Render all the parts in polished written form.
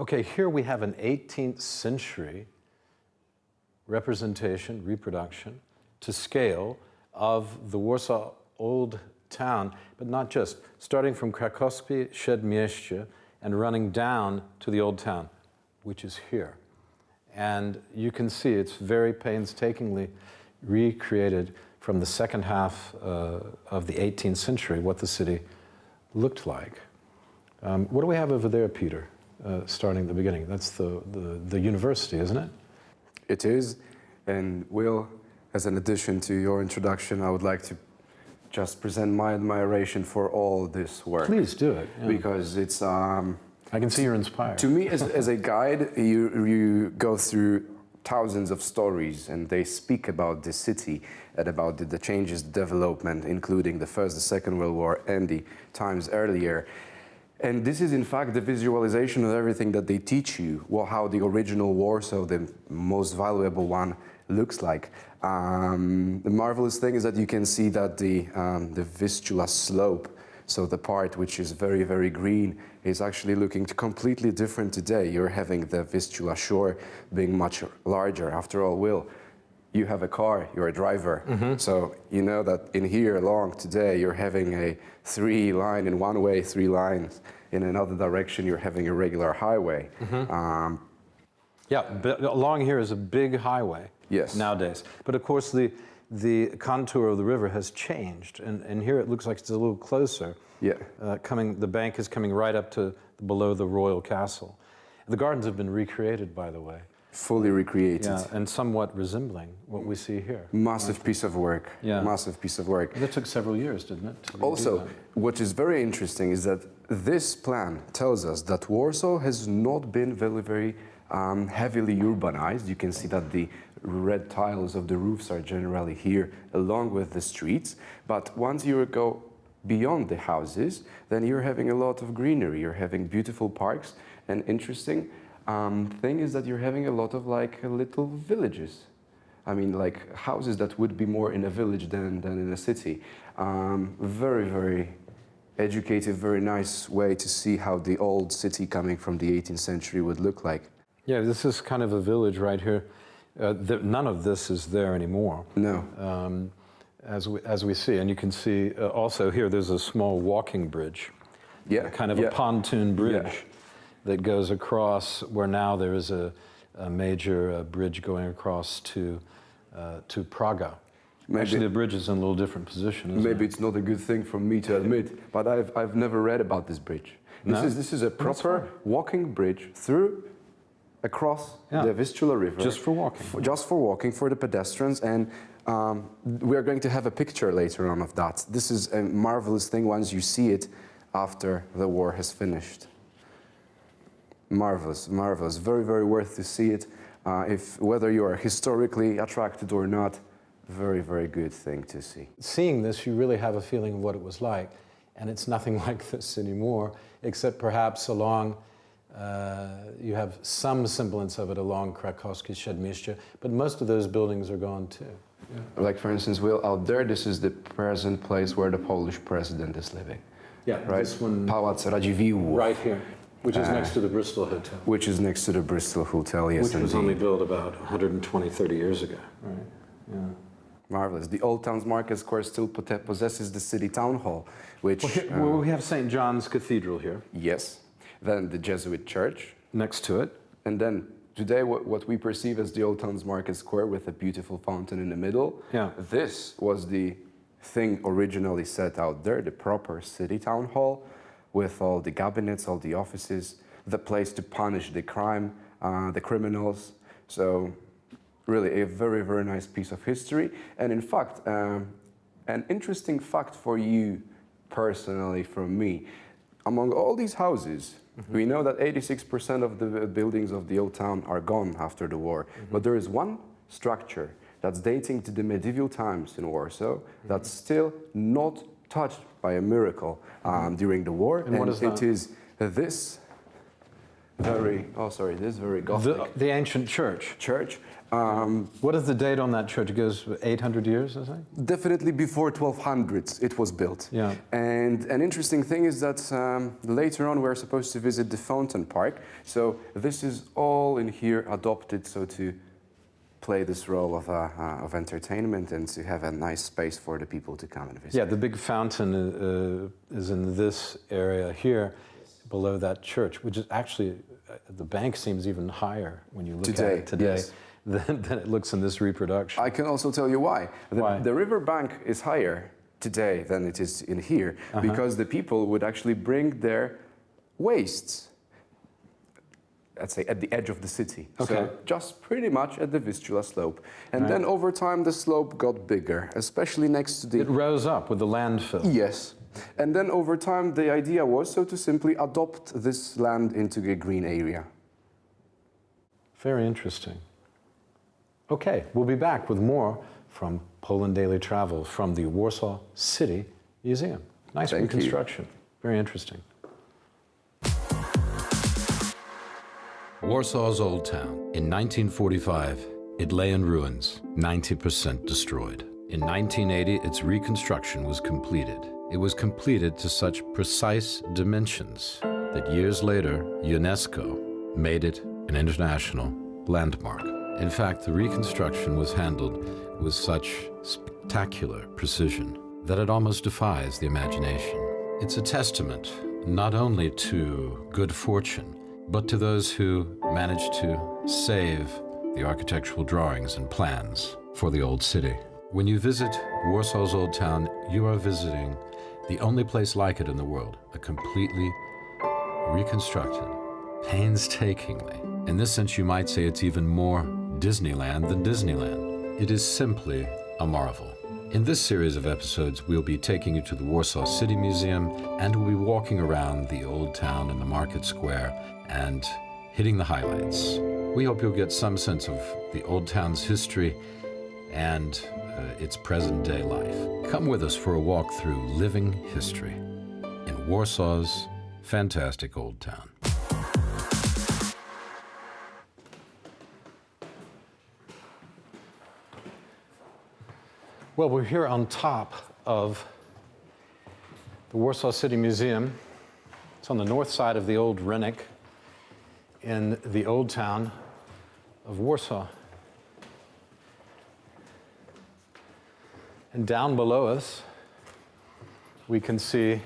Okay, here we have an 18th century reproduction to scale of the Warsaw Old Town, but not just, starting from Krakowskie Przedmieście and running down to the Old Town, which is here. And you can see it's very painstakingly recreated from the second half of the 18th century, what the city looked like. What do we have over there, Peter, starting at the beginning? That's the university, isn't it? It is, and Will, as an addition to your introduction, I would like to just present my admiration for all this work. Please do it. Yeah. Because it's... I can see you're inspired. To me, as a guide, you go through thousands of stories, and they speak about the city and about the changes, the development, including the First, the Second World War, and the times earlier. And this is, in fact, the visualization of everything that they teach you, how the original Warsaw, the most valuable one, looks like. The marvelous thing is that you can see that the Vistula slope, so the part which is very, very green, is actually looking completely different today. You're having the Vistula shore being much larger. After all, Will, you have a car, you're a driver. Mm-hmm. So you know that in here along today, you're having a 3-line in one way, 3 lines. In another direction, you're having a regular highway. Mm-hmm. Yeah, but along here is a big highway. Yes. Nowadays. But of course, the contour of the river has changed, and here it looks like it's a little closer. Yeah. The bank is coming right up to below the royal castle. The gardens have been recreated, by the way. Fully recreated. Yeah, and somewhat resembling what we see here. Massive piece of work. Yeah. Massive piece of work. That took several years, didn't it? Also, what is very interesting is that this plan tells us that Warsaw has not been very, very heavily urbanized. You can see that the red tiles of the roofs are generally here along with the streets. But once you go beyond the houses, then you're having a lot of greenery. You're having beautiful parks. And interesting thing is that you're having a lot of like little villages. I mean, like houses that would be more in a village than in a city. Very, very educative, very nice way to see how the old city coming from the 18th century would look like. Yeah, this is kind of a village right here. None of this is there anymore. No. As we see, and you can see also here there's a small walking bridge. Yeah. Kind of a pontoon bridge that goes across where now there is a major bridge going across to Praga. Maybe, actually, the bridge is in a little different position, isn't maybe it? It's not a good thing for me to admit, but I've never read about this bridge. This is a proper walking bridge across the Vistula River. Just for walking. Just for walking, for the pedestrians, and we are going to have a picture later on of that. This is a marvelous thing once you see it after the war has finished. Marvelous, marvelous. Very, very worth to see it. Whether you are historically attracted or not, very, very good thing to see. Seeing this, you really have a feeling of what it was like, and it's nothing like this anymore, except perhaps along, you have some semblance of it along Krakowskie Przedmieście, but most of those buildings are gone too. Yeah. Like, for instance, Will, out there, this is the present place where the Polish president is living. Yeah, right? This one. Pałac Radziwiłłów. Right here. Which is next to the Bristol Hotel. Which is next to the Bristol Hotel, yes. Which was only built about 120, 30 years ago. Right. Yeah. Marvelous. The Old Town's Market Square still possesses the city town hall, which... Well, we have St. John's Cathedral here. Yes. Then the Jesuit church. Next to it. And then today what we perceive as the Old Town's Market Square with a beautiful fountain in the middle. Yeah. This was the thing originally set out there, the proper city town hall, with all the cabinets, all the offices, the place to punish the crime, the criminals. So really a very, very nice piece of history. And in fact, an interesting fact for you personally from me, among all these houses, we know that 86% of the buildings of the old town are gone after the war. But there is one structure that's dating to the medieval times in Warsaw that's still not touched by a miracle during the war. And what is that? It is this this very Gothic The ancient church. church. What is the date on that church? It goes 800 years, I think? Definitely before 1200s it was built. Yeah. And an interesting thing is that later on we're supposed to visit the Fountain Park. So this is all in here adopted so to play this role of entertainment and to have a nice space for the people to come and visit. Yeah, the big fountain is in this area here, below that church, which is actually, the bank seems even higher when you look at it today. Yes. Than it looks in this reproduction. I can also tell you why. Why? The river bank is higher today than it is in here because the people would actually bring their wastes, let's say, at the edge of the city. Okay. So just pretty much at the Vistula slope. And then over time the slope got bigger, especially next to the... It rose up with the landfill. Yes. And then over time the idea was so to simply adopt this land into a green area. Very interesting. Okay, we'll be back with more from Poland Daily Travel from the Warsaw City Museum. Nice Thank you. reconstruction. Very interesting. Warsaw's Old Town. In 1945, it lay in ruins, 90% destroyed. In 1980, its reconstruction was completed. It was completed to such precise dimensions that years later, UNESCO made it an international landmark. In fact, the reconstruction was handled with such spectacular precision that it almost defies the imagination. It's a testament not only to good fortune, but to those who managed to save the architectural drawings and plans for the old city. When you visit Warsaw's Old Town, you are visiting the only place like it in the world, a completely reconstructed, painstakingly. In this sense, you might say it's even more Disneyland than Disneyland. It is simply a marvel. In this series of episodes, we'll be taking you to the Warsaw City Museum, and we'll be walking around the old town and the market square and hitting the highlights. We hope you'll get some sense of the old town's history and its present-day life. Come with us for a walk through living history in Warsaw's fantastic old town. Well, we're here on top of the Warsaw City Museum. It's on the north side of the old Rynek in the old town of Warsaw. And down below us, we can see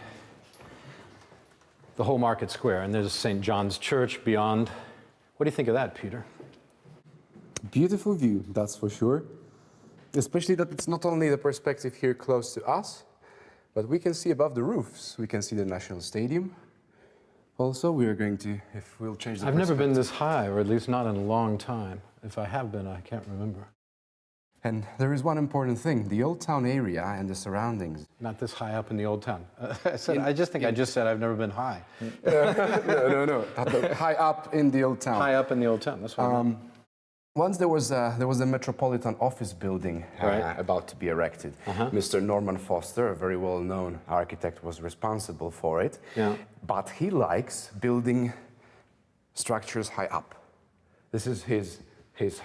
the whole market square. And there's St. John's Church beyond. What do you think of that, Peter? Beautiful view, that's for sure. Especially that it's not only the perspective here close to us, but we can see above the roofs. We can see the National Stadium. Also, we are going to, if we'll change the I've never been this high, or at least not in a long time. If I have been, I can't remember. And there is one important thing, the old town area and the surroundings. Not this high up in the old town. I just said I've never been high. No. High up in the old town. High up in the old town, that's what I mean. Once there was a metropolitan office building about to be erected. Mr. Norman Foster, a very well-known architect, was responsible for it. Yeah. But he likes building structures high up. This is his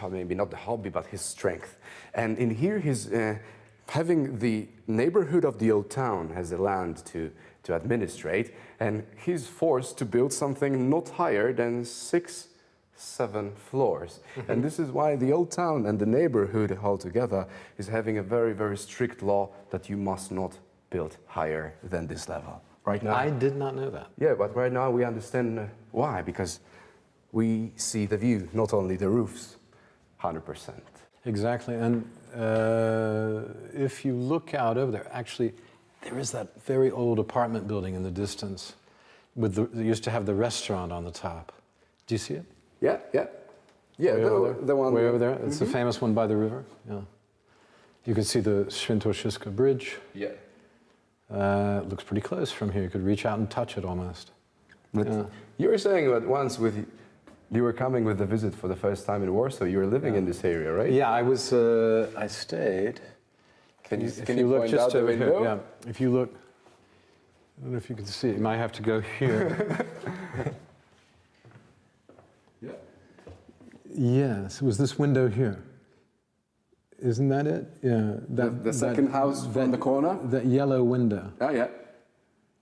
maybe not the hobby, but his strength. And in here, he's having the neighborhood of the old town as the land to administrate, and he's forced to build something not higher than 6-7 floors. And this is why the old town and the neighborhood altogether is having a very, very strict law that you must not build higher than this level. Right now, I did not know that. yeah, but right now we understand why, because we see the view, not only the roofs, 100%. Exactly, and if you look out over there, actually, there is that very old apartment building in the distance. They used to have the restaurant on the top. Do you see it? Yeah. The one way over there. It's the famous one by the river. Yeah. You can see the Świętokrzyskie Bridge. Yeah. It looks pretty close from here. You could reach out and touch it almost. But you were saying that once you were coming with a visit for the first time in Warsaw. You were living in this area, right? Yeah, I stayed. Can you look point just out the over window? here, yeah. If you look, I don't know if you can see. You might have to go here. Yes, it was this window here. Isn't that it? Yeah. The second house from the corner? That yellow window. Oh, yeah.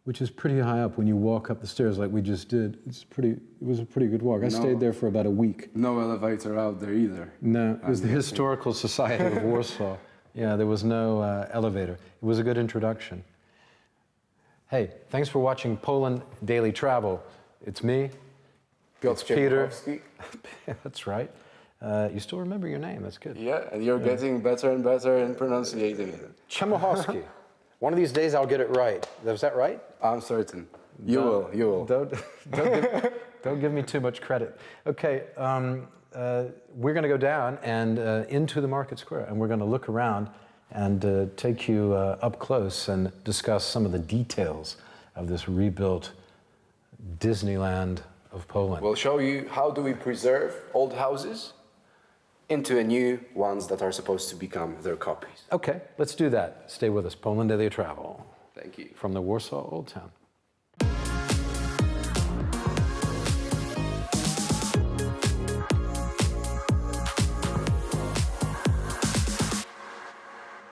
Which is pretty high up when you walk up the stairs like we just did. It was a pretty good walk. I stayed there for about a week. No elevator out there either. No, it was the Historical Society of Warsaw. Yeah, there was no elevator. It was a good introduction. Hey, thanks for watching Poland Daily Travel. It's me. It's Peter. That's right. You still remember your name. That's good. Yeah, and you're getting better and better in pronouncing it. Chemahowski. One of these days I'll get it right. Was that right? I'm certain. You will. Don't give me too much credit. Okay, we're going to go down and into the market square, and we're going to look around and take you up close and discuss some of the details of this rebuilt Disneyland of Poland. We'll show you how do we preserve old houses into a new ones that are supposed to become their copies. Okay, let's do that. Stay with us. Poland Daily Travel. Thank you. From the Warsaw Old Town.